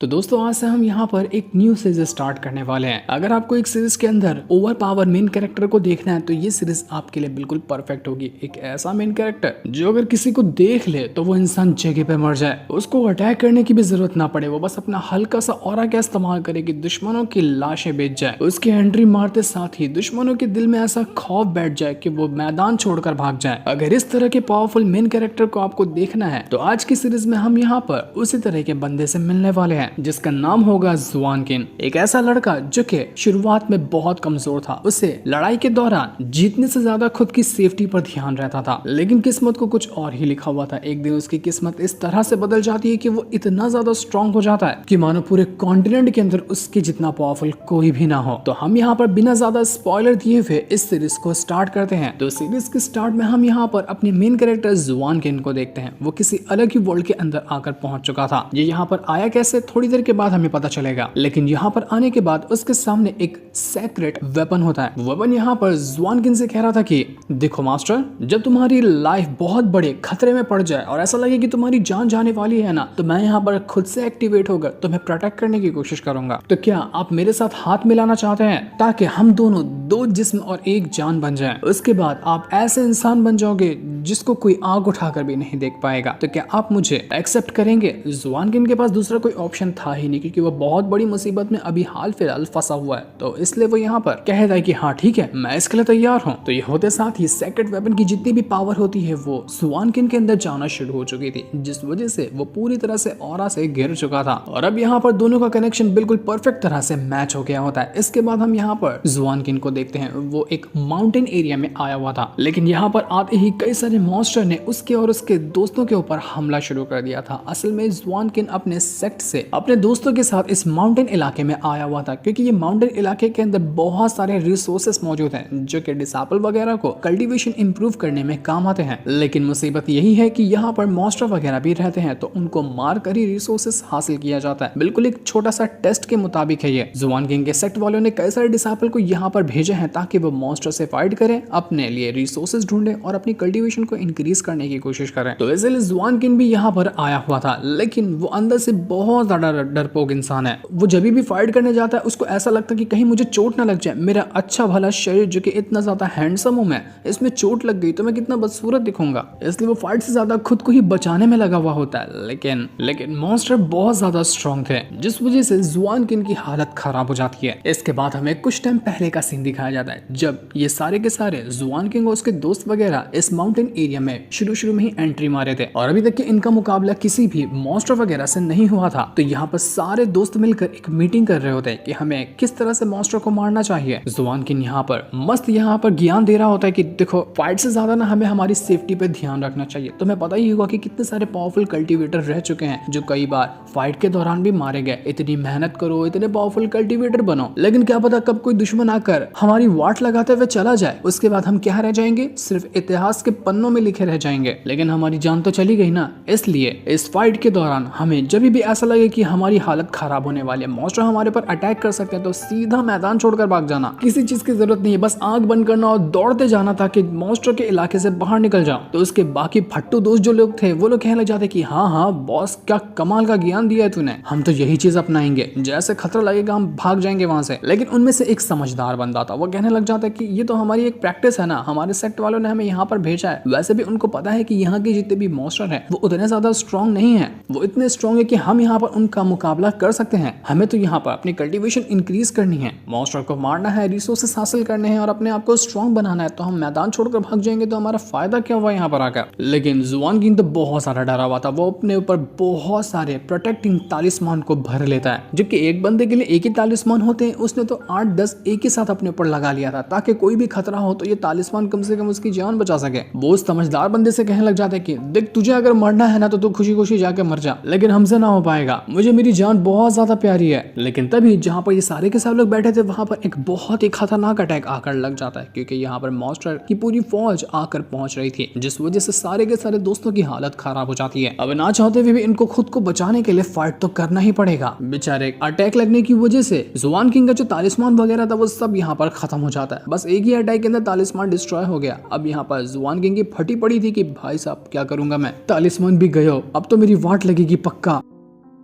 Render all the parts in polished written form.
तो दोस्तों आज से हम यहाँ पर एक न्यू सीरीज स्टार्ट करने वाले हैं। अगर आपको एक सीरीज के अंदर ओवर पावर मेन कैरेक्टर को देखना है तो ये सीरीज आपके लिए बिल्कुल परफेक्ट होगी। एक ऐसा मेन कैरेक्टर जो अगर किसी को देख ले तो वो इंसान जगह पे मर जाए, उसको अटैक करने की भी जरूरत ना पड़े, वो बस अपना हल्का सा ऑरा का इस्तेमाल करे कि दुश्मनों की लाशें बेच जाए। उसकी एंट्री मारते साथ ही दुश्मनों के दिल में ऐसा खौफ बैठ जाए कि वो मैदान छोड़कर भाग जाए। अगर इस तरह के पावरफुल मेन कैरेक्टर को आपको देखना है तो आज की सीरीज में हम यहाँ पर उसी तरह के बंदे से मिलने वाले हैं जिसका नाम होगा जुआन किन। एक ऐसा लड़का जो कि शुरुआत में बहुत कमजोर था, उसे लड़ाई के दौरान जीतने से ज्यादा खुद की सेफ्टी पर ध्यान रहता था, लेकिन किस्मत को कुछ और ही लिखा हुआ था। एक दिन उसकी किस्मत इस तरह से बदल जाती है कि वो इतना ज्यादा स्ट्रांग हो जाता है कि मानो पूरे कॉन्टिनेंट के अंदर उसके जितना पावरफुल कोई भी ना हो। तो हम यहाँ पर बिना ज्यादा स्पॉइलर दिए हुए इस सीरीज को स्टार्ट करते हैं। तो सीरीज के स्टार्ट में हम यहाँ पर अपने मेन कैरेक्टर जुआन किन को देखते हैं। वो किसी अलग ही वर्ल्ड के अंदर आकर पहुंच चुका था। ये यहाँ पर आया कैसे थोड़ी देर के बाद हमें पता चलेगा, लेकिन यहाँ पर आने के बाद उसके सामने एक सेक्रेट वेपन होता है। वेपन यहाँ पर जुआन किन से कह रहा था कि देखो मास्टर, जब तुम्हारी लाइफ बहुत बड़े खतरे में पड़ जाए और ऐसा लगे कि तुम्हारी जान जाने वाली है ना, तो मैं यहाँ पर खुद से एक्टिवेट होकर तुम्हें प्रोटेक्ट करने की कोशिश करूंगा। तो क्या आप मेरे साथ हाथ मिलाना चाहते हैं ताकि हम दोनों दो जिस्म और एक जान बन जाएं? उसके बाद आप ऐसे इंसान बन जाओगे जिसको कोई आग उठाकर भी नहीं देख पाएगा। तो क्या आप मुझे एक्सेप्ट करेंगे? जुआन किन के पास दूसरा कोई ऑप्शन था ही नहीं, क्योंकि वो बहुत बड़ी मुसीबत में अभी हाल फिलहाल फंसा हुआ है। तो इसलिए वो यहाँ पर कहता है कि हाँ ठीक है, मैं इसके लिए तैयार हूँ। तो ये होते साथ ही सेक्रेट वेपन की जितनी भी पावर होती है वो जुआन किन के अंदर जाना शुरू हो चुकी थी, जिस वजह से वो पूरी तरह से ऑरा से घिर चुका था। और अब यहाँ पर दोनों का कनेक्शन बिल्कुल परफेक्ट तरह से मैच हो गया होता है। इसके बाद हम यहाँ पर जुआन किन को देखते हैं। वो एक माउंटेन एरिया में आया हुआ था, लेकिन यहाँ पर आते ही कई सारे मॉन्स्टर ने उसके और उसके दोस्तों के ऊपर हमला शुरू कर दिया था। असल में जुआन किन अपने सेक्ट से अपने दोस्तों के साथ इस माउंटेन इलाके में आया हुआ था, क्योंकि ये माउंटेन इलाके के अंदर बहुत सारे रिसोर्सेस मौजूद हैं जो कि डिसेबल वगैरह को कल्टीवेशन इंप्रूव करने में काम आते हैं। लेकिन मुसीबत यही है कि यहाँ पर मॉन्स्टर वगैरह भी रहते हैं, तो उनको मार कर ही रिसोर्सेस हासिल किया जाता है। बिल्कुल एक छोटा सा टेस्ट के मुताबिक है ये। जुआन किंग के सेक्ट वालों ने कई सारे डिसेबल को यहाँ पर भेजे हैं ताकि वो मॉन्स्टर से फाइट करें, अपने लिए रिसोर्सेस ढूंढें और अपनी कल्टीवेशन को इंक्रीज करने की कोशिश करें। तो इसलिए जुआन किन भी यहाँ पर आया हुआ था, लेकिन वो अंदर से बहुत ज्यादा डरपोक इंसान है। वो जब भी फाइट करने जाता है उसको ऐसा लगता है कि कहीं मुझे चोट ना लग जाए, मेरा अच्छा भला शरीर जो कि इतना ज्यादा हैंडसम हूं मैं, इसमें चोट लग गई तो मैं कितना बदसूरत दिखूंगा। इसलिए वो फाइट से ज्यादा खुद को ही बचाने में लगा हुआ होता है। लेकिन मॉन्स्टर बहुत ज्यादा स्ट्रॉन्ग थे, जिस वजह से जुआन किन की हालत खराब हो जाती है। इसके बाद हमें कुछ टाइम पहले का सीन दिखाया जाता है, जब ये सारे के सारे जुआन किंग और उसके दोस्त वगैरह इस माउंटेन एरिया में शुरू में ही एंट्री मारे थे और अभी तक के इनका मुकाबला किसी भी मॉन्स्टर वगैरह से नहीं हुआ था। तो यहाँ पर सारे दोस्त मिलकर एक मीटिंग कर रहे होते हैं कि हमें किस तरह से मॉन्स्टर को मारना चाहिए। जुआन किन यहाँ पर मस्त ज्ञान दे रहा होता है कि देखो, फाइट से ज्यादा ना हमें हमारी सेफ्टी पे ध्यान रखना चाहिए। तुम्हें पता ही होगा कि कितने सारे पावरफुल कल्टीवेटर रह चुके हैं जो कई बार फाइट के दौरान भी मारे गए। इतनी मेहनत करो, इतने पावरफुल कल्टीवेटर बनो, लेकिन क्या पता कब कोई दुश्मन आकर हमारी वाट लगाते हुए चला जाए, उसके बाद हम क्या रह जाएंगे? सिर्फ इतिहास के पन्नों में लिखे रह जाएंगे, लेकिन हमारी जान तो चली गई ना। इसलिए इस फाइट के दौरान हमें जब भी ऐसा लगे कि हमारी हालत खराब होने वाली है, मॉन्स्टर हमारे पर अटैक कर सकते हैं, तो सीधा मैदान छोड़कर भाग जाना। किसी चीज की जरूरत नहीं है, बस आंख बंद करना और दौड़ते जाना ताकि मॉन्स्टर के इलाके से बाहर निकल जाओ। तो उसके बाकी फट्टू दोस्त जो लोग थे वो लोग कहने लग जाते कि हाँ बॉस, क्या कमाल का ज्ञान दिया है तूने, हम तो यही चीज अपनाएंगे, जैसे खतरा लगेगा हम भाग जाएंगे वहां से। लेकिन उनमें से एक समझदार बंदा था, वो कहने लग जाता है कि ये तो हमारी एक प्रैक्टिस है ना, हमारे सेक्ट वालों ने हमें यहाँ पर भेजा है। वैसे भी उनको पता है कि यहाँ के जितने भी मॉन्स्टर हैं वो उतने ज्यादा स्ट्रॉन्ग नहीं है, वो इतने स्ट्रॉन्ग है कि हम यहाँ पर उनका मुकाबला कर सकते हैं। हमें तो यहाँ पर अपनी कल्टीवेशन इंक्रीज करनी है, मॉन्स्टर को मारना है, रिसोर्सेस हासिल करने हैं और अपने आप को स्ट्रॉन्ग बनाना है। तो हम मैदान छोड़कर भाग जाएंगे तो हमारा फायदा क्या हुआ यहाँ पर आकर? लेकिन जुआन किंग तो बहुत सारा डरा हुआ था। वो अपने ऊपर बहुत सारे प्रोटेक्टिंग तालिस्मान को भर लेता है, जबकि एक बंदे के लिए एक ही तालिस्मान होते हैं, उसने तो 8-10 एक ही साथ अपने ऊपर लगा लिया था ताकि कोई भी खतरा हो तो ये तालिस्मान कम से कम उसकी जान बचा सके। वो उस समझदार बंदे से कहने लग जाता है कि देख, तुझे अगर मरना है ना तो तू खुशी खुशी जाके मर जा, लेकिन हमसे ना हो पाएगा, मुझे मेरी जान बहुत ज्यादा प्यारी है। लेकिन तभी जहाँ पर ये सारे के सारे लोग बैठे थे वहां पर एक बहुत ही खतरनाक अटैक आकर लग जाता है, क्योंकि यहाँ पर मॉन्स्टर की पूरी फौज आकर पहुंच रही थी, जिस वजह से सारे के सारे दोस्तों की हालत खराब हो जाती है। अब ना चाहते हुए भी इनको खुद को बचाने के लिए फाइट तो करना ही पड़ेगा। बेचारे अटैक लगने की वजह से जुआन किंग का जो तालिस्मान वगैरह था वो सब यहाँ पर खत्म हो जाता है। बस एक ही अटैक के अंदर तालिस्मान डिस्ट्रॉय हो गया। अब यहाँ पर जुआन किंग की फटी पड़ी थी कि भाई साहब क्या करूंगा मैं, तालिस्मान भी गयो, अब तो मेरी वाट लगेगी पक्का।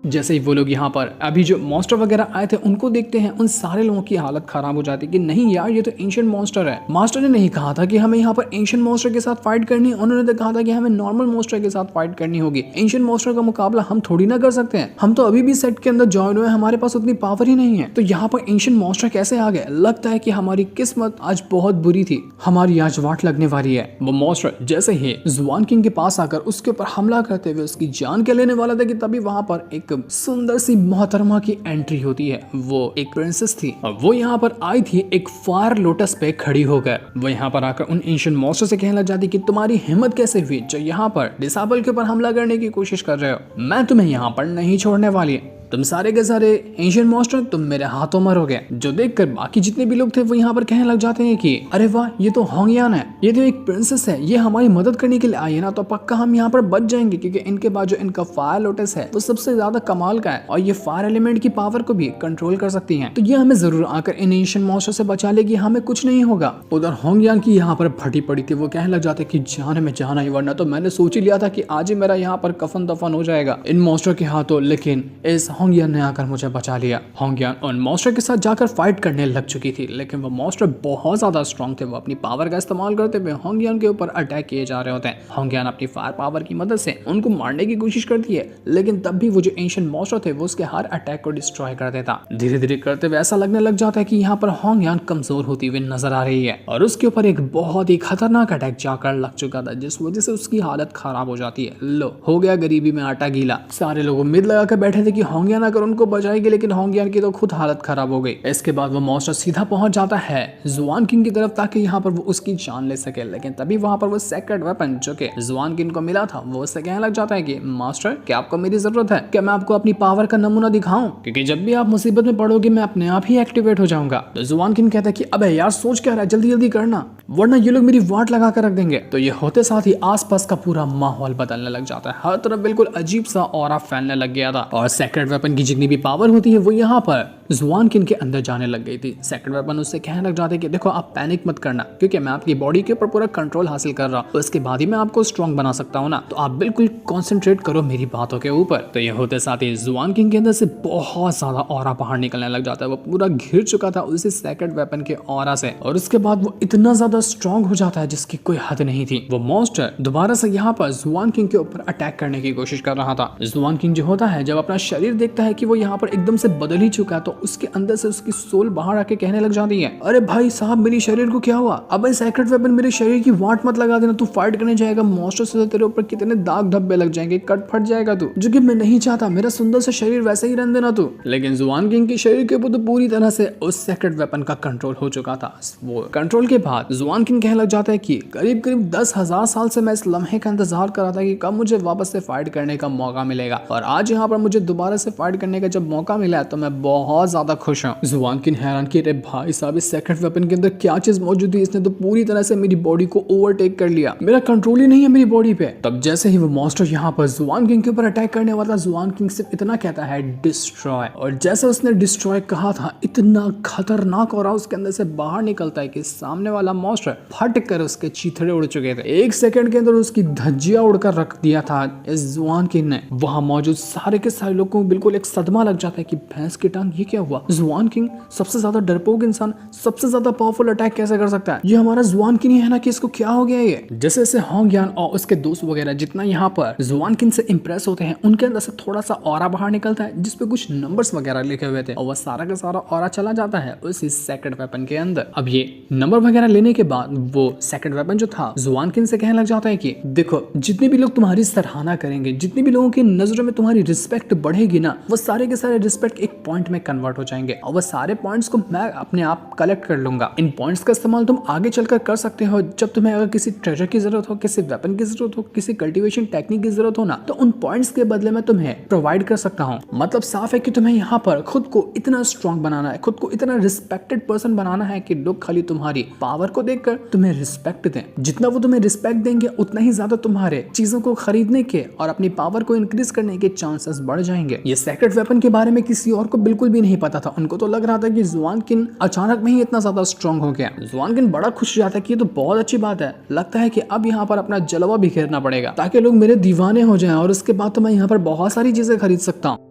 जैसे ही वो लोग यहाँ पर अभी जो मॉन्स्टर वगैरह आए थे उनको देखते हैं, उन सारे लोगों की हालत खराब हो जाती है कि नहीं यार ये तो एंशिएंट मॉन्स्टर है। मास्टर ने नहीं कहा था कि हमें यहाँ पर एंशिएंट मॉन्स्टर के साथ फाइट करनी है, उन्होंने तो कहा था कि हमें नॉर्मल मॉन्स्टर के साथ फाइट करनी होगी। एंशिएंट मॉन्स्टर का मुकाबला हम थोड़ी ना कर सकते हैं, हम तो अभी भी सेट के अंदर ज्वाइन हुए, हमारे पास उतनी पावर ही नहीं है। तो यहाँ पर एंशिएंट मॉन्स्टर कैसे आ गए? लगता है कि हमारी किस्मत आज बहुत बुरी थी, हमारी आज वाट लगने वाली है। वो मॉन्स्टर जैसे ही जुआन किंग के पास आकर उसके ऊपर हमला करते हुए उसकी जान के लेने वाला था कि तभी वहां पर एक सुंदर सी मोहतरमा की एंट्री होती है। वो एक प्रिंसेस थी और वो यहाँ पर आई थी एक फायर लोटस पे खड़ी होकर। वो यहाँ पर आकर उन एंशिएंट मॉन्स्टर से कहने लग जाती कि तुम्हारी हिम्मत कैसे हुई जो यहाँ पर डिसेबल के ऊपर हमला करने की कोशिश कर रहे हो? मैं तुम्हें यहाँ पर नहीं छोड़ने वाली, तुम सारे के सारे एंशिएंट मॉन्स्टर तुम मेरे हाथों मरोगे। जो देखकर बाकी जितने भी लोग थे वो यहाँ पर कहने लग जाते हैं कि अरे वाह ये तो होंगयान है, ये तो एक प्रिंसेस है, ये हमारी मदद करने के लिए आई है ना, तो पक्का हम यहाँ पर बच जाएंगे क्योंकि इनके बाद जो इनका फायर लोटस है वो सबसे ज्यादा कमाल का है और ये फायर एलिमेंट की पावर को भी कंट्रोल कर सकती है, तो ये हमें जरूर आकर इन एंशिएंट मॉन्स्टर से बचा लेगी, हमें कुछ नहीं होगा। उधर होंगयान की यहाँ पर फटी पड़ी थी, वो कहने लग जाते कि जाने में जाना ही, वरना तो मैंने सोच ही लिया था कि आज ही मेरा यहाँ पर कफन दफन हो जाएगा इन मॉन्स्टर के हाथों, लेकिन इस होंगयान ने आकर मुझे बचा लिया। होंगयान उन मॉन्स्टर के साथ जाकर फाइट करने लग चुकी थी, लेकिन वो मॉन्स्टर बहुत ज्यादा स्ट्रॉन्ग थे। वो अपनी पावर का इस्तेमाल करते हुए होंगयान के ऊपर अटैक किए जा रहे होते हैं। होंगयान अपनी फायर पावर की मदद से उनको मारने की कोशिश करती है, लेकिन तब भी वो जो एंशिएंट मॉन्स्टर थे वो उसके हर अटैक को डिस्ट्रॉय कर देता। धीरे धीरे करते हुए ऐसा लगने लग जाता है कि यहाँ पर होंगयान कमजोर होती हुई नजर आ रही है और उसके ऊपर एक बहुत ही खतरनाक अटैक जाकर लग चुका था, जिस वजह से उसकी हालत खराब हो जाती है। लो हो गया गरीबी में आटा गीला। सारे लोग उम्मीद लगाकर बैठे थे कि होंगयान अगर उनको बचाएगी, लेकिन होंगयान की तो खुद हालत खराब हो गई। इसके बाद वो मॉन्स्टर सीधा पहुंच जाता है जुआन किंग की तरफ ताकि यहाँ पर वो उसकी जान ले सके, लेकिन तभी वहां पर वो सेक्रेट वेपन जो कि जुआन किंग को मिला था वो उससे कहने लग जाता है कि मास्टर क्या आपको मेरी जरूरत है? क्या मैं आपको अपनी पावर का नमूना दिखाऊं? क्योंकि जब भी आप मुसीबत में पड़ोगे मैं अपने आप ही एक्टिवेट हो जाऊंगा। तो जुआन किंग कहता है कि अबे यार सोच क्या रहा है, जल्दी जल्दी करना वरना ये लोग मेरी वाट लगा कर रख देंगे। तो ये होते साथ ही आसपास का पूरा माहौल बदलने लग जाता है, हर तरफ बिल्कुल अजीब सा ऑरा फैलने लग गया था और सेक्रेट वेपन की जितनी भी पावर होती है वो यहाँ पर जुआन किंग के अंदर जाने लग गई थी। सेक्रेट वेपन उससे कहने लग जाते कि देखो आप पैनिक मत करना, क्योंकि मैं आपकी बॉडी के ऊपर पूरा कंट्रोल हासिल कर रहा हूँ, उसके बाद ही मैं आपको स्ट्रॉन्ग बना सकता हूँ ना, तो आप बिल्कुल कॉन्सेंट्रेट करो मेरी बातों के ऊपर। तो ये होते साथ ही जुआन किंग के अंदर से बहुत ज्यादा ऑरा बाहर निकलने लग जाता है, वो पूरा घिर चुका था उसी सेक्रेट वेपन के ऑरा से और उसके बाद वो इतना ज्यादा स्ट्रॉन्ग हो जाता है जिसकी कोई हद नहीं थी। वो मॉन्स्टर दोबारा से यहाँ पर जुआन किंग के ऊपर अटैक करने की कोशिश कर रहा था। जुआन किंग जो होता है जब अपना शरीर देखता है कि वो यहाँ पर एकदम से बदल ही चुका है, तो उसके अंदर से उसकी सोल बाहर आके कहने लग जाती है अरे भाई साहब मेरे शरीर को क्या हुआ? अब सेक्रेट वेपन मेरे शरीर की वाट मत लगा देना, तू फाइट करने जाएगा मॉन्स्टर से, तेरे ऊपर कितने दाग धब्बे लग जाएंगे, कट फट जाएगा तू, जो कि मैं नहीं चाहता, मेरा सुंदर सा शरीर वैसे ही रहने देना तू। लेकिन जुआन किंग के शरीर के ऊपर तो पूरी तरह से उस सेक्रेट वेपन का कंट्रोल हो चुका था। वो कंट्रोल के बाद जुआन किंग कहने लग जाता है कि करीब करीब 10,000 साल से मैं इस लम्हे का इंतजार कर रहा था कि कब मुझे वापस से फाइट करने का मौका मिलेगा, और आज यहाँ पर मुझे दोबारा से फाइट करने का जब मौका मिला तो मैं बहुत ज्यादा खुश हूँ। जुआन किंग हैरान कि अरे भाई साहब इस सेक्रेट वेपन के अंदर क्या चीज मौजूद थी, इसने तो पूरी तरह से मेरी बॉडी को ओवरटेक कर लिया, मेरा कंट्रोल ही नहीं है मेरी बॉडी पे। तब जैसे ही वो मॉन्स्टर यहाँ पर जुआन किंग के ऊपर अटैक करने वाला, जुआन किंग सिर्फ इतना कहता है डिस्ट्रॉय, और जैसे उसने डिस्ट्रॉय कहा था इतना खतरनाक और उसके अंदर से बाहर निकलता है कि सामने वाला मॉन्स्टर फट कर उसके चीथड़े उड़ चुके थे। एक सेकंड के अंदर उसकी धज्जियां उड़कर रख दिया था इस जुआन किंग ने। वहां मौजूद सारे के सारे लोगों को बिल्कुल एक सदमा लग जाता है कि भैंस की टांग ये क्या हुआ, जुआन किंग सबसे ज्यादा डरपोक इंसान सबसे ज्यादा पावरफुल अटैक कैसे कर सकता है, ये हमारा जुआन किंग ही है ना, कि इसको क्या हो गया ये। जैसे जैसे होंगयान और उसके दोस्त वगैरह जितना यहाँ पर जुआन किंग से इंप्रेस होते हैं, उनके अंदर से थोड़ा सा ऑरा बाहर निकलता है जिसपे कुछ नंबर्स वगैरह लिखे हुए थे, और वह सारा का सारा ऑरा चला जाता है उस सेक्रेट वेपन के अंदर। अब ये नंबर वगैरह लेने के बाद वो सेक्रेट वेपन जो था जुआन किंग से कहने लग जाता है कि देखो जितने भी लोग तुम्हारी सराहना करेंगे, जितने भी लोगों की नजरों में तुम्हारी रिस्पेक्ट बढ़ेगी ना, वो सारे के सारे रिस्पेक्ट एक पॉइंट में कन्वर्ट हो जाएंगे, और वो सारे पॉइंट्स को मैं अपने आप कलेक्ट कर लूंगा। इन पॉइंट्स का इस्तेमाल तुम आगे चलकर कर सकते हो, जब तुम्हें अगर किसी ट्रेजर की जरूरत हो, किसी वेपन की जरूरत हो, किसी कल्टीवेशन टेक्निक की जरूरत हो ना, तो उन पॉइंट्स के बदले में तुम्हें प्रोवाइड कर सकता हूँ। मतलब साफ है कि तुम्हें यहाँ पर खुद को इतना स्ट्रॉन्ग बनाना है, खुद को इतना रिस्पेक्टेड पर्सन बनाना है कि लोग खाली तुम्हारी पावर को देखकर तुम्हें रिस्पेक्ट दें। जितना वो तुम्हें रिस्पेक्ट देंगे उतना ही ज्यादा तुम्हारे चीजों को खरीदने के और अपनी पावर को इंक्रीज करने के चांसेस बढ़ जाएंगे। ये सेक्रेट वेपन के बारे में किसी और को बिल्कुल भी नहीं पता था। उनको तो लग रहा था कि जुआन किंग अचानक में ही इतना ज्यादा स्ट्रॉन्ग हो गया। जुआन किंग बड़ा खुश हो जाता है कि ये तो बहुत अच्छी बात है, लगता है कि अब यहाँ पर अपना जलवा बिखेरना पड़ेगा ताकि लोग मेरे दीवाने हो जाएं, और उसके बाद तो मैं यहाँ पर बहुत सारी चीजें खरीद सकता हूँ।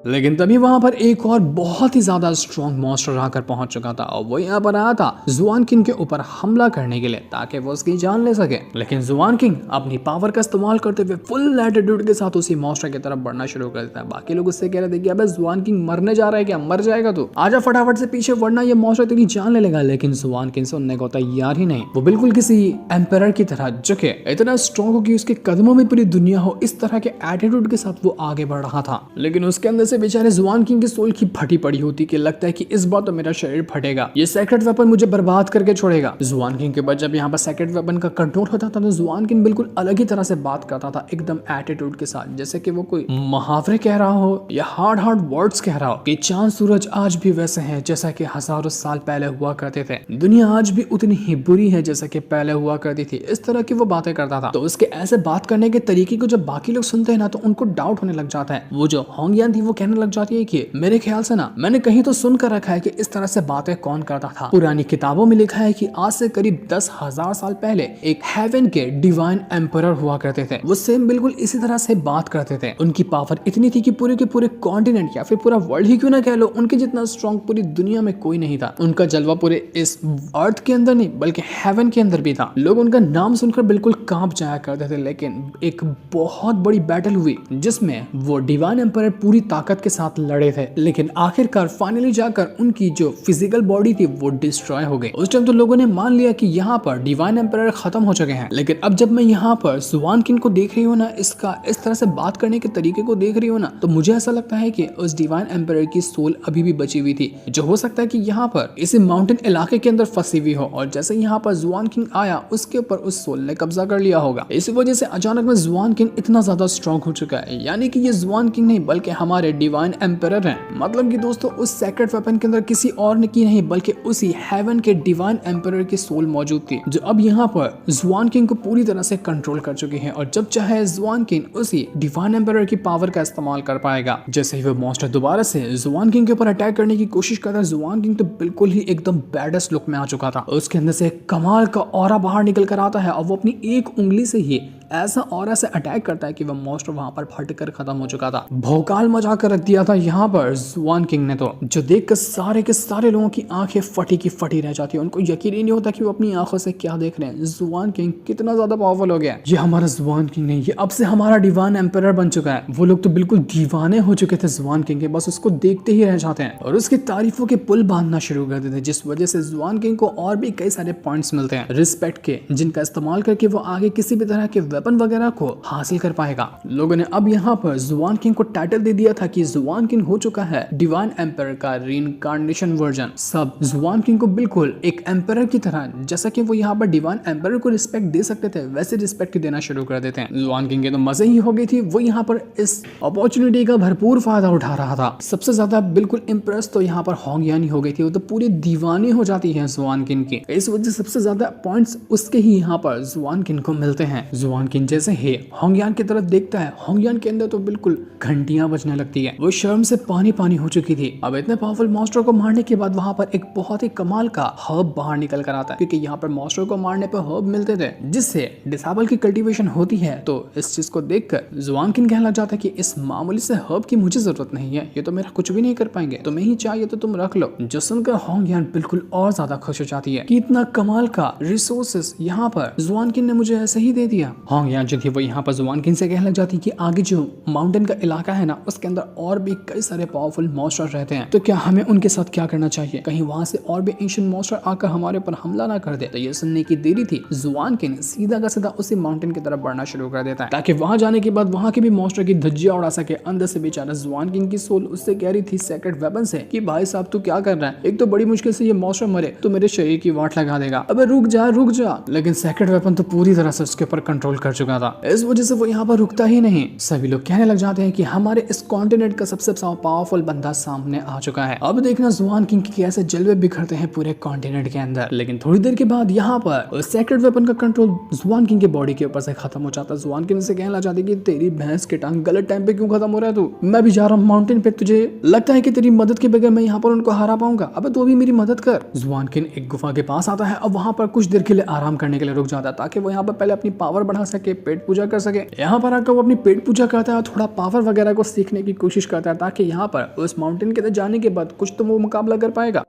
लेकिन तभी वहां पर एक और बहुत ही ज्यादा स्ट्रॉन्ग मॉन्स्टर आकर पहुंच चुका था और वो यहाँ पर आया था जुआन किंग के ऊपर हमला करने के लिए ताकि वो उसकी जान ले सके। लेकिन जुआन किंग अपनी पावर का इस्तेमाल करते हुए फुल एटीट्यूड के साथ उसी मॉन्स्टर की तरफ बढ़ना शुरू कर देता है। बाकी लोग उससे कह रहे थे कि अबे जुआन किंग मरने जा रहा है क्या, मर जाएगा तू, आजा फटाफट से पीछे, वरना ये मॉन्स्टर तेरी जान ले लेगा। लेकिन जुआन किंग सुनने को तैयार ही नहीं। वो बिल्कुल किसी एम्परर की तरह झुके, इतना स्ट्रॉन्ग हो कि उसके कदमों में पूरी दुनिया हो, इस तरह के एटीट्यूड के साथ वो आगे बढ़ रहा था। लेकिन उसके अंदर से बेचारे जुआन किंग की सोल की फटी पड़ी होती कि लगता है कि इस बार तो मेरा शरीर फटेगा, ये सेक्रेट वेपन मुझे बर्बाद करके छोड़ेगा। जुआन किंग के बाद जब यहाँ पर सेक्रेट वेपन का कंट्रोल होता था तो जुआन किंग बिल्कुल अलग ही तरह से बात करता था, एकदम एटीट्यूड के साथ, जैसे कि वो कोई मुहावरे कह रहा हो या हार्ड हार्ड वर्ड्स कह रहा हो कि चांद सूरज आज भी वैसे हैं जैसा कि हजारों साल पहले हुआ करते थे, दुनिया आज भी उतनी ही बुरी है जैसा कि पहले हुआ करती थी। इस तरह की वो बातें करता था। तो उसके ऐसे बात करने के तरीके को जब बाकी लोग सुनते हैं ना तो उनको डाउट होने लग जाता है। वो जो होंगयान थी वो कहने लग जाती है कि मेरे ख्याल से ना मैंने कहीं तो सुनकर रखा है कि इस तरह से बातें कौन करता था। पुरानी किताबों में लिखा है कि आज से करीब 10,000 साल पहले एक हेवन के डिवाइन एम्परर हुआ करते थे। वो सेम बिल्कुल इसी तरह से बात करते थे। उनकी पावर इतनी थी कि पूरे के पूरे कॉन्टिनेंट या फिर पूरा वर्ल्ड ही क्यों ना कह लो, उनके जितना स्ट्रॉन्ग पूरी दुनिया में कोई नहीं था। उनका जलवा पूरे इस अर्थ के अंदर नहीं बल्कि हेवन के अंदर भी था। लोग उनका नाम सुनकर बिल्कुल कांप जाया करते थे। लेकिन एक बहुत बड़ी बैटल हुई जिसमें वो डिवाइन एम्परर पूरी ताकत के साथ लड़े थे, लेकिन आखिरकार फाइनली जाकर उनकी जो फिजिकल बॉडी थी वो डिस्ट्रॉय हो गई। उस टाइम तो लोगों ने मान लिया कि यहाँ पर डिवाइन एम्परर खत्म हो चुके हैं। लेकिन अब जब मैं यहाँ पर जुआन किंग को देख रही हूँ ना, इसका इस तरह से बात करने के तरीके को देख रही हूँ ना, तो मुझे ऐसा लगता है कि उस डिवाइन एम्परर की सोल अभी भी बची हुई थी, जो हो सकता है कि यहाँ पर इसी माउंटेन इलाके के अंदर फंसी हुई हो। और जैसे यहाँ पर जुआन किंग आया उसके ऊपर उस सोल ने कब्जा कर लिया होगा। इसी वजह से अचानक में जुआन किंग इतना ज्यादा स्ट्रॉन्ग हो चुका है। यानी कि ये जुआन किंग नहीं बल्कि हमारे डिवाइन एम्परर हैं। मतलब कि दोस्तों उस सेक्रेट वेपन के अंदर किसी और ने की नहीं बल्कि उसी हेवन के डिवाइन एम्परर की सोल मौजूद थी, जो अब यहाँ पर जुआन किंग को पूरी तरह से कंट्रोल कर चुकी है। और जब चाहे जुआन किंग उसी डिवाइन एम्परर की पावर का इस्तेमाल कर पाएगा। जैसे ही वो मॉन्स्टर दोबारा से जुआन किंग के ऊपर अटैक करने की कोशिश करता है, जुआन किंग तो बिल्कुल ही एकदम बैडेस्ट लुक में आ चुका था। उसके अंदर से कमाल का ऑरा बाहर निकल कर आता है और वो अपनी एक उंगली से ही ऐसा ऑरा से अटैक करता है कि वह मॉन्स्टर वहां पर फट कर खत्म हो चुका था। भौकाल मचा कर रख दिया था यहाँ पर जुआन किंग ने, तो जो देखकर सारे के सारे लोगों की आंखें फटी की फटी रह जाती है। उनको यकीन ही नहीं होता कि वो अपनी आंखों से क्या देख रहे हैं। जुआन किंग कितना ज्यादा पावरफुल हो गया। ये हमारा जुआन किंग नहीं, ये अब से हमारा डिवाइन एम्परर बन चुका है। वो लोग तो बिल्कुल दीवाने हो चुके थे जुआन किंग के, बस उसको देखते ही रह जाते हैं और उसकी तारीफों के पुल बांधना शुरू कर देते हैं, जिस वजह से जुआन किंग को और भी कई सारे पॉइंट्स मिलते हैं रिस्पेक्ट के, जिनका इस्तेमाल करके वो आगे किसी भी तरह के वेपन वगैरह को हासिल कर पाएगा। लोगों ने अब यहाँ पर जुआन किंग को टाइटल दे दिया था कि जुआन किंग हो चुका है डिवाइन एम्परर का रीइंकार्नेशन वर्जन। सब जुआन किंग को बिल्कुल एक एम्परर की तरह, जैसा कि वो यहाँ पर डिवाइन एम्परर को रिस्पेक्ट दे सकते थे, वैसे रिस्पेक्ट देना शुरू कर देते हैं। जुआन किंग के तो मजे ही हो गई थी। वो यहाँ पर इस अपॉर्चुनिटी का भरपूर फायदा उठा रहा था। सबसे ज्यादा बिल्कुल इम्प्रेस तो यहाँ पर होंगयान ही हो गई थी। वो तो पूरी दीवानी हो जाती है जुआन किंग की। इस वजह से सबसे ज्यादा पॉइंट्स उसके ही यहाँ पर जुआन किंग को मिलते हैं। जुआन किंग जैसे ही होंगयान की तरफ देखता है, होंगयान के अंदर तो बिल्कुल घंटियां बजने लगती है। वो शर्म से पानी पानी हो चुकी थी। अब इतने पावरफुल मॉन्स्टर को मारने के बाद वहां पर एक बहुत ही कमाल का हर्ब बाहर निकल कर आता है, क्योंकि यहाँ पर मॉन्स्टर को मारने पर हर्ब मिलते थे जिससे डिसेबल की कल्टीवेशन होती है। तो इस चीज को देखकर जुआन किंग कहने लग जाता है कि इस मामूली से हर्ब की मुझे जरूरत नहीं है, ये तो मेरा कुछ भी नहीं कर पाएंगे, तुम्हें ही चाहिए तो तुम रख लो। जो सुनकर होंगयान बिल्कुल और ज्यादा खुश हो जाती है कि इतना कमाल का रिसोर्सेस यहाँ पर जुआन किंग ने मुझे ऐसे ही दे दिया। होंगयान जो थी वो यहाँ पर जुआन किंग से कहने लग जाती कि आगे जो माउंटेन का इलाका है ना, उसके अंदर और भी कई सारे पावरफुल मॉन्स्टर रहते हैं, तो क्या हमें उनके साथ क्या करना चाहिए? कहीं वहां से और भी एंशिएंट मॉन्स्टर आकर हमारे ऊपर हमला ना कर दे। तो ये सुनने की देरी थी, जुआन किंग सीधा का सीधा उसी माउंटेन की तरफ बढ़ना शुरू कर देता है, ताकि वहां जाने के बाद वहां के भी मॉन्स्टर की धज्जियां उड़ा सके। अंदर से बेचारा जुआन किंग की सोल उससे कह रही थी सेक्रेट वेपन से कि भाई साहब तू क्या कर रहा है, एक तो बड़ी मुश्किल से ये मॉन्स्टर मरे तो मेरे शरीर की वाट लगा देगा, अबे रुक जा। लेकिन सेक्रेट वेपन तो पूरी तरह से उसके ऊपर कंट्रोल कर चुका था। इस वजह से वो यहाँ पर रुकता ही नहीं। सभी लोग कहने लग जाते हैं कि हमारे इस कॉन्टिनेंट का सबसे पावरफुल बंदा सामने आ चुका है। अब देखना जुआन किंग के कैसे जलवे बिखरते हैं पूरे कॉन्टिनेंट के अंदर। लेकिन थोड़ी देर के बाद यहाँ पर सेक्रेट वेपन का कंट्रोल जुआन किंग के बॉडी के ऊपर से खत्म हो जाता है। जुआन किंग से कहने लग जाती है कि तेरी भैंस के टांग गलत टाइम पे क्यों खत्म हो रहा है तू? मैं भी जा रहा हूँ माउंटेन पे, तुझे लगता है कि तेरी मदद के बगैर मैं यहाँ पर उनको हरा पाऊंगा? अबे तू भी मेरी मदद कर। जुआन किंग एक गुफा के पास आता है और वहां पर कुछ देर के लिए आराम करने के लिए रुक जाता है, ताकि वो यहाँ पर पहले अपनी पावर बढ़ा सके, पेट पूजा कर सके। यहाँ पर आकर वो अपनी पेट पूजा करता है और थोड़ा पावर वगैरह को सीखने की कोशिश करता है ताकि यहाँ पर उस माउंटेन के अंदर जाने के बाद कुछ तो वो मुकाबला कर पाएगा।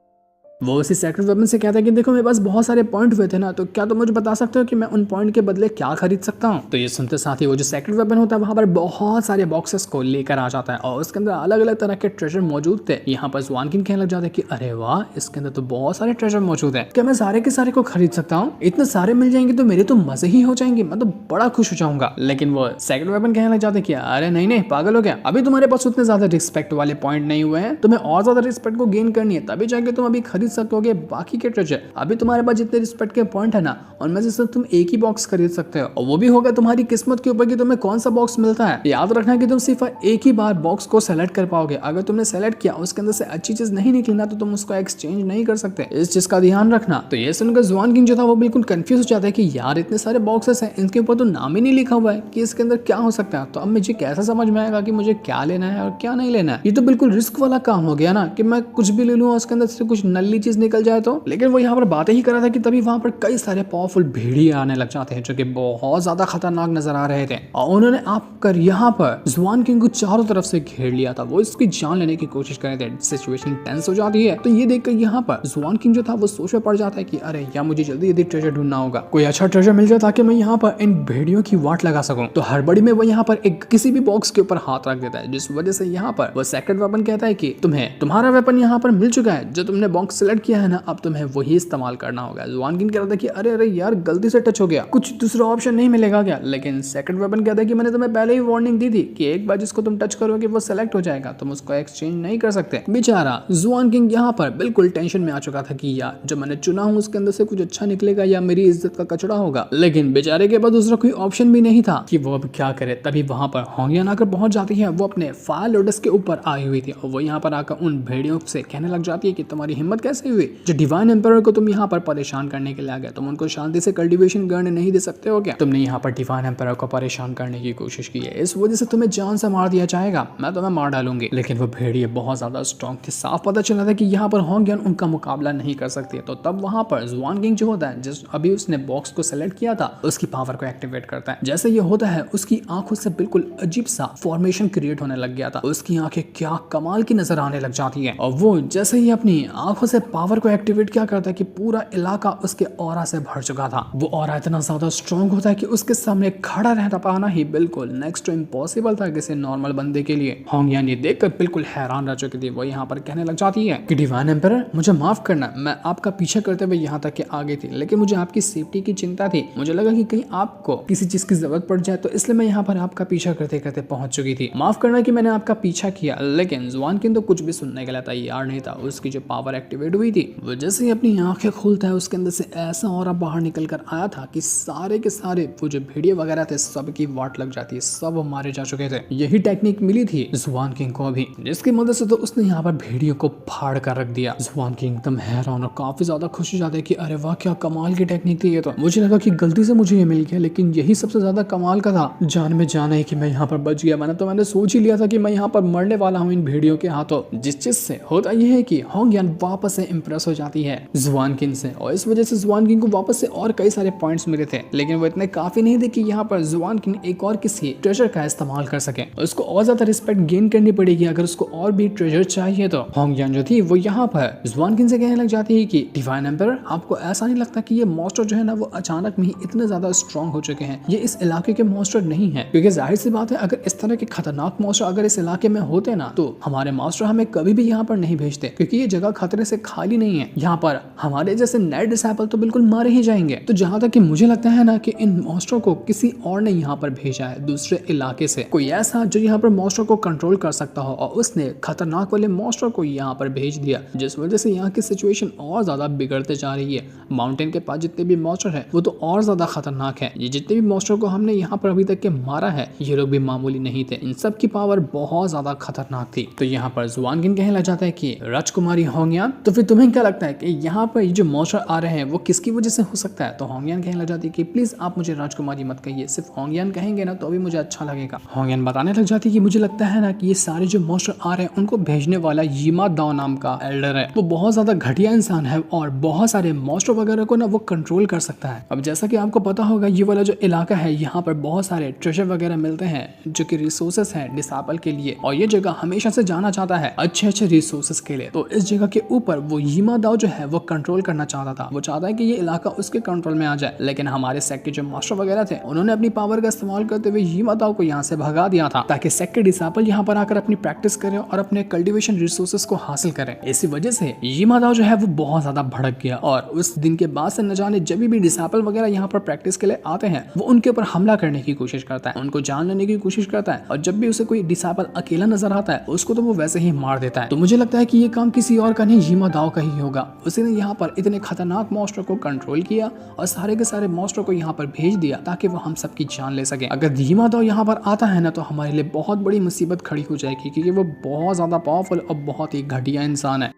वो उसी सेक्रेट वेपन से कहता है कि देखो मेरे पास बहुत सारे पॉइंट हुए थे ना, तो क्या तुम मुझे बता सकते हो कि मैं उन पॉइंट के बदले क्या खरीद सकता हूँ। तो ये सुनते साथ ही वो जो सेक्रेट वेपन होता है वहाँ पर बहुत सारे बॉक्सेस को लेकर आ जाता है और उसके अंदर अलग अलग तरह के ट्रेजर मौजूद थे। यहाँ पर स्वान किंग कहने लग जाता है कि अरे वाह, इसके अंदर तो बहुत सारे ट्रेजर मौजूद है, क्या मैं सारे के सारे को खरीद सकता हूँ? इतने सारे मिल जाएंगे तो मेरे तो मजे ही हो जाएंगे, मैं तो बड़ा खुश हो जाऊंगा। लेकिन वो सेक्रेट वेपन कहने लग जाते हैं कि अरे नहीं नहीं, पागल हो गया, अभी तुम्हारे पास उतने ज्यादा रिस्पेक्ट वाले पॉइंट नहीं हुए हैं, तुम्हें और ज्यादा रिस्पेक्ट को गेन करनी है तभी जाके तुम अभी खरीद सकोगे बाकी के ट्रेजर। अभी तुम्हारे पास जितने रिस्पेक्ट के पॉइंट है ना, उनमें से सिर्फ तुम एक ही बॉक्स खरीद सकते हो और वो भी होगा तुम्हारी किस्मत के ऊपर कि तुम्हें कौन सा बॉक्स मिलता है। याद रखना कि तुम सिर्फ एक ही बार बॉक्स को सेलेक्ट कर पाओगे, अगर तुमने सेलेक्ट किया उसके अंदर से अच्छी चीज नहीं निकली ना तो तुम उसको एक्सचेंज नहीं कर सकते, इस चीज का ध्यान रखना। तो ये सुनकर जुआन किंग जो था वो बिल्कुल कंफ्यूज हो जाता है कि यार इतने सारे बॉक्सेस हैं, इनके ऊपर तो नाम ही नहीं लिखा हुआ है कि इसके अंदर क्या हो सकता है, तो अब मुझे कैसे समझ में आएगा कि मुझे क्या लेना है और क्या नहीं लेना है। ये तो बिल्कुल रिस्क वाला काम हो गया ना कि मैं कुछ भी ले लूं और उसके अंदर से कुछ नल्ली चीज निकल जाए तो। लेकिन वो यहाँ पर बातें ही कर रहा था कि तभी वहां पर कई सारे पावरफुल भेड़िए आने लग जाते हैं जो कि बहुत ज्यादा खतरनाक नजर आ रहे थे और उन्होंने आकर यहाँ पर जुआन किंग को चारों तरफ से घेर लिया था। वो इसकी जान लेने की कोशिश कर रहे थे। सिचुएशन टेंस हो जाती है तो ये देखकर यहाँ पर जुआन किंग जो था वो सोच में पड़ जाता है कि अरे यार मुझे जल्दी जल्दी ट्रेजर ढूंढना होगा, कोई अच्छा ट्रेजर मिल जाए ताकि मैं यहाँ पर इन भेड़ियों की वाट लगा सकूं। तो हड़बड़ी में वो यहाँ पर एक किसी भी बॉक्स के ऊपर हाथ रख देता है, जिस वजह से यहाँ पर वो सेक्रेट वेपन कहता है कि तुम्हें तुम्हारा वेपन यहाँ पर मिल चुका है, जो तुमने बॉक्स सिलेक्ट किया है ना, अब तुम्हें वही इस्तेमाल करना होगा। जुआन किंग कह रहा था कि अरे अरे यार गलती से टच हो गया, कुछ दूसरा ऑप्शन नहीं मिलेगा क्या? लेकिन सेकंड वेपन कहता है कि मैंने तुम्हें पहले ही वार्निंग दी थी कि एक बार जिसको तुम टच करोगे वो सेलेक्ट हो जाएगा, तुम उसको एक्सचेंज नहीं कर सकते। बेचारा जुआन किंग यहाँ पर बिल्कुल टेंशन में आ चुका था कि यार जो मैंने चुना हूँ उसके अंदर से कुछ अच्छा निकलेगा या मेरी इज्जत का कचड़ा होगा। लेकिन बेचारे के पास दूसरा कोई ऑप्शन भी नहीं था कि वो अब क्या करे। तभी वहां पर होंगियान आकर पहुंच जाती है। वो अपने फायर लोटस के ऊपर आई हुई थी और वो यहाँ पर आकर उन भेड़ियों से कहने लग जाती है कि तुम्हारी हिम्मत कैसे हुई, जो डिवाइन एम्पायर को तुम यहाँ पर परेशान करने के लिए आ गए, तुम उनको शांति से कल्टीवेशन करने नहीं दे सकते हो क्या? तुमने यहाँ पर डिवाइन एम्पायर को परेशान करने की कोशिश की है, इस वजह से तुम्हें जान से मार दिया जाएगा, मैं तुम्हें मार डालूंगी। लेकिन वो भेड़िए बहुत ज्यादा स्ट्रॉन्ग थे, साफ पता चला था कि यहाँ पर होंगियान उनका मुकाबला नहीं कर सकती। तो तब वहां पर जुआन किंग जो होता है, जिस अभी उसने बॉक्स को सेलेक्ट किया था, उसकी पावर को एक्टिवेट करता है। जैसे ये होता है उसकी आंखों से बिल्कुल अजीब सा फॉर्मेशन क्रिएट होने लग गया था। उसकी आंखें क्या कमाल की नजर आने लग जाती है और वो जैसे ही अपनी आंखों से पावर को एक्टिवेट क्या करता है कि पूरा इलाका उसके ऑरा से भर चुका था। वो ऑरा इतना ज्यादा स्ट्रॉन्ग होता है कि उसके सामने खड़ा रहता पाना ही बिल्कुल नेक्स्ट टू इम्पॉसिबल था किसी नॉर्मल बंदे के लिए। होंगियान ये देखकर बिल्कुल हैरान रह चुकी थी। वो यहाँ पर कहने लग जाती है कि डिवाइन एम्पायर मुझे माफ करना, मैं आपका पीछा करते हुए यहाँ तक के आगे थी, लेकिन मुझे आपकी सेफ्टी की चिंता थी। मुझे लगा कि कहीं आपको किसी चीज की जरूरत पड़ जाए, तो इसलिए मैं यहाँ पर आपका पीछा करते करते पहुंच चुकी थी। माफ करना कि मैंने आपका पीछा किया। लेकिन जुआन किंग तो कुछ भी सुनने के लिए तैयार नहीं था। उसकी जो पावर एक्टिवेट हुई थी, वो जैसे ही अपनी आंखें खोलता है उसके अंदर से ऐसा ऑरा बाहर निकल कर आया था कि सारे के सारे वो जो भेड़िए वगैरह थे सबकी वाट लग जाती है, सब मारे जा चुके थे। यही टेक्निक मिली थी जुआन किंग को अभी, जिसकी मदद से तो उसने यहाँ पर भेड़ियों को फाड़ कर रख दिया। जुआन किंग एकदम हैरान और काफी ज्यादा खुश हो जाते हैं कि अरे वाह क्या कमाल की टेक्निक थी ये तो। मुझे लगा कि गलती से मुझे ये मिल गया, लेकिन यही सबसे ज्यादा कमाल का था। जान में जाना है कि मैं यहाँ पर बच गया। मैंने सोच ही लिया था कि मैं यहाँ पर मरने वाला हूँ इन भेड़ियों के हाथों। जिस चीज से होता यह है कि होंगियान वापस से इंप्रेस हो जाती है जुआन किंग से और इस वजह से जुआन किंग को वापस से और कई सारे पॉइंट्स मिले थे। लेकिन वो इतने काफी नहीं थे कि यहाँ पर जुआन किंग एक और किसी ट्रेजर का इस्तेमाल कर सके। उसको और ज्यादा रिस्पेक्ट गेन करनी पड़ेगी अगर उसको और भी ट्रेजर चाहिए। तो होंगियान जो थी वो यहाँ पर जुआन किंग से कहने लग जाती है कि डिवाइन एम्पायर आपको ऐसा नहीं लगता कि ये मॉन्स्टर जो है ना वो अचानक में ही इतने ज्यादा स्ट्रॉन्ग हो चुके हैं? ये इस इलाके के मॉन्स्टर नहीं है, क्योंकि जाहिर सी बात है अगर इस तरह के खतरनाक मॉन्स्टर अगर इस इलाके में होते ना तो हमारे मास्टर हमें कभी भी यहाँ पर नहीं भेजते, क्योंकि ये जगह खतरे से खाली नहीं है। यहाँ पर हमारे जैसे नए डिसाइपल तो बिल्कुल मारे ही जाएंगे। तो जहाँ तक कि मुझे लगता है ना कि इन मॉन्स्टर को किसी और ने यहाँ पर भेजा है, दूसरे इलाके से कोई ऐसा जो यहाँ पर मॉन्स्टर को कंट्रोल कर सकता हो, और उसने खतरनाक वाले मॉन्स्टर को यहाँ पर भेज दिया, जिस वजह से यहाँ की सिचुएशन और ज्यादा बिगड़ते जा रही है। माउंटेन के पास जितने भी मॉन्स्टर है वो तो और ज्यादा खतरनाक है। ये जितने भी मॉन्स्टर को हमने यहाँ पर अभी तक के मारा है ये लोग भी मामूली नहीं थे, इन सब की पावर बहुत ज्यादा खतरनाक थी। तो यहाँ पर जुआन किंग कहने लग जाता है कि राजकुमारी होंगियान, तो फिर फिर तुम्हें क्या लगता है कि यहाँ पर जो मॉन्स्टर आ रहे हैं वो किसकी वजह से हो सकता है? तो होंगयान कहने लग जाती है कि प्लीज आप मुझे राजकुमारी मत कहिए, सिर्फ होंगयान कहेंगे ना तो भी मुझे अच्छा लगेगा। होंगयान बताने लग जाती है कि मुझे लगता है ना कि ये सारे जो मॉन्स्टर आ रहे हैं उनको भेजने वाला यीमा दाओ नाम का एल्डर है, वो बहुत ज्यादा घटिया इंसान है और बहुत सारे मॉन्स्टर वगैरह को ना वो कंट्रोल कर सकता है। अब जैसा कि आपको पता होगा ये वाला जो इलाका है यहाँ पर बहुत सारे ट्रेजर वगैरह मिलते हैं जो कि रिसोर्सेस हैं डिसाइपल के लिए, और ये जगह हमेशा से जाना चाहता है अच्छे रिसोर्सेस के लिए। तो इस जगह के ऊपर वो यीमा दाओ जो है वो कंट्रोल करना चाहता था, वो चाहता है कि ये इलाका उसके कंट्रोल में आ जाए। लेकिन हमारे सेक्ट के जो मास्टर वगैरह थे उन्होंने अपनी पावर का इस्तेमाल करते हुए यीमा दाओ को यहाँ से भगा दिया था ताकि सेक्ट के डिसाइपल यहाँ पर आकर अपनी प्रैक्टिस करें और अपने कल्टीवेशन रिसोर्सेस को हासिल करें। इसी वजह से यीमा दाओ जो है वो बहुत ज्यादा भड़क गया और उस दिन के बाद से न जाने जब भी डिसाइपल वगैरह यहाँ पर प्रैक्टिस के लिए आते हैं वो उनके ऊपर हमला करने की कोशिश करता है, उनको जान लेने की कोशिश करता है, और जब भी उसे कोई डिसाइपल अकेला नजर आता है उसको तो वो वैसे ही मार देता है। तो मुझे लगता है कि ये काम किसी और का नहीं यीमा दाओ का ही होगा। उसी ने यहाँ पर इतने खतरनाक मॉन्स्टर को कंट्रोल किया और सारे के सारे मॉन्स्टर को यहाँ पर भेज दिया ताकि वो हम सबकी जान ले सके। अगर यीमा दाओ यहाँ पर आता है ना तो हमारे लिए बहुत बड़ी मुसीबत खड़ी हो जाएगी क्योंकि वो बहुत ज्यादा पावरफुल और बहुत ही घटिया इंसान है।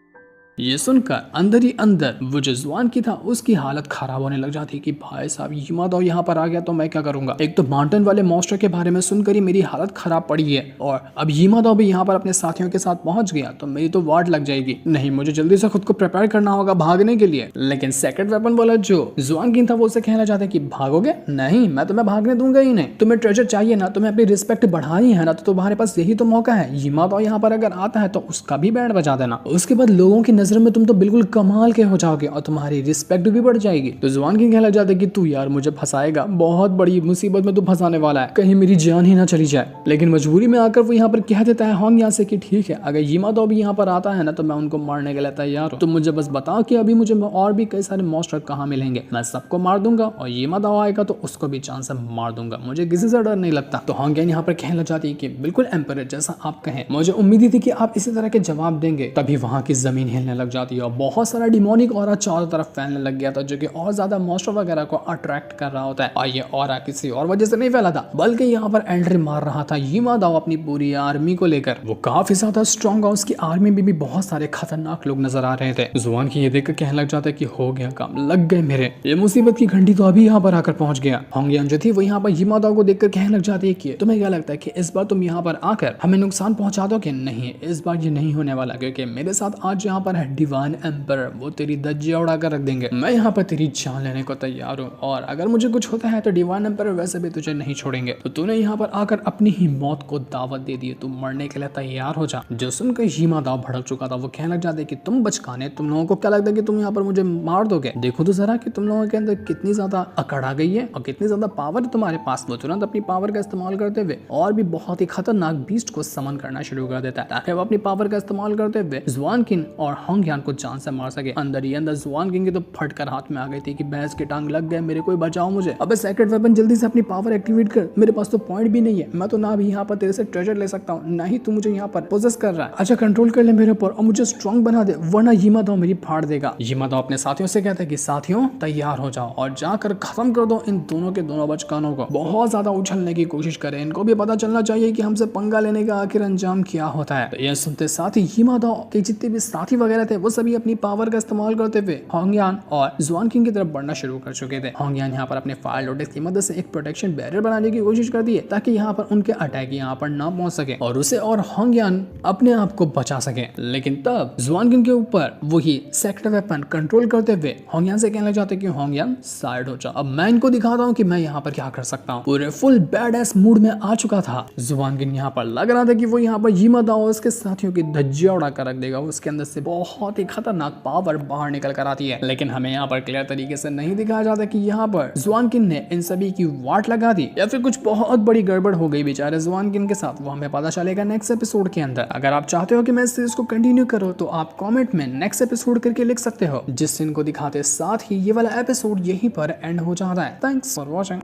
ये सुनकर अंदर ही अंदर वो जो जुआन की था उसकी हालत खराब होने लग जाती कि भाई साहब यीमा दाओ यहाँ पर आ गया तो मैं क्या करूंगा। एक तो माउंटेन वाले मॉन्स्टर के बारे में सुनकर ही मेरी हालत खराब पड़ी है और अब यीमा दाओ भी यहाँ पर अपने साथियों के साथ पहुंच गया तो मेरी तो वाट लग जाएगी। नहीं, मुझे जल्दी से खुद को प्रिपेयर करना होगा भागने के लिए। लेकिन सेकंड वेपन वाला जो जुआन किंग था वो उसे कहना चाहता है कि भागोगे नहीं, मैं तुम्हें भागने दूंगा ही नहीं। तुम्हें ट्रेजर चाहिए ना, तुम्हें अपनी रिस्पेक्ट बढ़ानी है ना, तो तुम्हारे पास यही तो मौका है। यीमा दाओ यहाँ पर अगर आता है तो उसका भी बैंड बजा देना, उसके बाद लोगों की नजर में तुम तो बिल्कुल कमाल के हो जाओगे और तुम्हारी रिस्पेक्ट भी बढ़ जाएगी। तो जुआन किंग कहने लग जाता है कि तू यार मुझे फंसाएगा, बहुत बड़ी मुसीबत में तू फंसाने वाला है, कहीं मेरी जान ही ना चली जाए। लेकिन मजबूरी में आकर वो यहाँ पर कह देता है होंगयान से कि ठीक है, अगर यीमा दाओ भी यहाँ पर आता है ना तो मैं उनको मारने के लिए तैयार हूँ। तुम मुझे बस बताओ कि अभी मुझे और भी कई सारे मॉन्स्टर कहाँ मिलेंगे, मैं सबको मार दूंगा और यीमा दाओ आएगा तो उसको भी जान से मार दूंगा, मुझे किसी से डर नहीं लगता। तो होंगयान यहाँ पर कहने लग जाती है कि बिल्कुल एम्परर जैसा आप कहें, मुझे उम्मीद ही थी कि आप इसी तरह के जवाब देंगे। तभी वहाँ की जमीन हिलने लग जाती है और बहुत सारा डिमोनिक ऑरा चारों तरफ फैलने लग गया था जो कि और ज्यादा मॉन्स्टर वगैरह को अट्रैक्ट कर रहा होता है। और ये ऑरा किसी और वजह से नहीं फैला था बल्कि यहाँ पर एंट्री मार रहा था यीमा दाओ अपनी पूरी आर्मी को लेकर। वो काफी ज्यादा स्ट्रॉन्ग और उसकी आर्मी में भी बहुत सारे खतरनाक लोग नजर आ रहे थे। जुआन की ये देखकर कहने लग जाता है कि हो गया काम, लग गए मेरे, ये मुसीबत की घंटी तो अभी यहाँ पर आकर पहुंच गया। होंगयान जो थी वो यहाँ पर यीमा दाओ को देखकर कहने लग जाती है कि तुम्हें क्या लगता है कि इस बार तुम यहाँ पर आकर हमें नुकसान पहुंचा दोगे? नहीं, इस बार ये नहीं होने वाला क्योंकि मेरे साथ आज यहाँ पर है डिवाइन एम्परर, वो तेरी धज्जियां उड़ा कर रख देंगे। मैं यहाँ पर तेरी जान लेने को तैयार हूँ और अगर मुझे कुछ होता है तो डिवाइन एम्परर वैसे भी तुझे नहीं छोड़ेंगे। तो तूने यहाँ पर आकर अपनी ही मौत को दावत दे दी है, तू मरने के लिए तैयार हो जा। जो सुनकर यीमा दाओ भड़क चुका था वो कहने लग जाते कि तुम बचकाने, तुम लोगों को क्या लगता है कि तुम यहाँ पर मुझे मार दोगे? देखो तो जरा कि तुम लोगों के अंदर कितनी ज्यादा अकड़ आ गई है और कितनी ज्यादा पावर है तुम्हारे पास। वो तुरंत अपनी पावर का इस्तेमाल करते हुए और भी बहुत ही खतरनाक बीस्ट को समन करना शुरू कर देता है ताकि वो अपनी पावर का इस्तेमाल करते हुए जुआन किंग और होंगयान को जान से मार सके। अंदर ही अंदर जुआन किंग की तो फटकर हाथ में आ गई थी कि भैंस की टांग लग गए, मेरे कोई बचाओ मुझे। अबे सेकंड वेपन जल्दी से अपनी पावर एक्टिवेट कर, मेरे पास तो पॉइंट भी नहीं है, मैं तो ना भी यहाँ पर तेरे से ट्रेजर ले सकता हूँ ना ही तू मुझे यहाँ पर पोजेस कर रहा है। अच्छा कंट्रोल कर ले मेरे ऊपर और मुझे स्ट्रॉन्ग बना दे वरना यीमा दाओ मेरी फाड़ देगा। यीमा दाओ अपने साथियों से कहता है कि साथियों तैयार हो जाओ और जाकर खत्म कर दो इन दोनों के दोनों बचकानों को। बहुत ज्यादा उछलने की कोशिश करें, इनको भी पता चलना चाहिए कि हमसे पंगा लेने का आखिर अंजाम क्या होता है। तो यह सुनते साथ ही यीमा दाओ के जितने भी साथी वगैरह थे वो सभी अपनी पावर का इस्तेमाल करते हुए होंगयान और जुआन किंग की तरफ बढ़ना शुरू कर चुके थे। होंगयान यहाँ पर अपने फायर लोटस की मदद से एक प्रोटेक्शन बैरियर बनाने की कोशिश करती है ताकि यहाँ पर उनके अटैक यहाँ पर ना पहुंच सके और उसे और होंगयान अपने आप को बचा सके। लेकिन तब जुआन किंग के ऊपर वही सेक्टर वेपन कंट्रोल करते हुए होंगयान से कहना चाहते कि होंगयान साइड हो जाओ, अब मैं इनको दिखाता हूँ कि मैं यहाँ पर क्या कर सकता हूँ। पूरे फुल बैड एस मूड में आ चुका था जुआन किंग, यहाँ पर लग रहा था कि वो यहाँ पर यीमा दाओ उसके साथियों की धज्जियां उड़ा कर रख देगा, उसके अंदर से बहुत ही खतरनाक पावर बाहर निकल कर आती है। लेकिन हमें यहाँ पर क्लियर तरीके से नहीं दिखाया जाता कि यहाँ पर जुआन किंग ने इन सभी की वाट लगा दी या फिर कुछ बहुत बड़ी गड़बड़ हो गई बेचारे जुआन किंग के साथ। वो हमें पता चलेगा नेक्स्ट एपिसोड के अंदर। अगर आप चाहते हो कि मैं इस सीरीज को कंटिन्यू करो तो आप कमेंट में नेक्स्ट एपिसोड करके लिख सकते हो, जिस सीन को दिखाते साथ ही ये वाला एपिसोड यहीं पर एंड हो जाता है। Thanks for watching.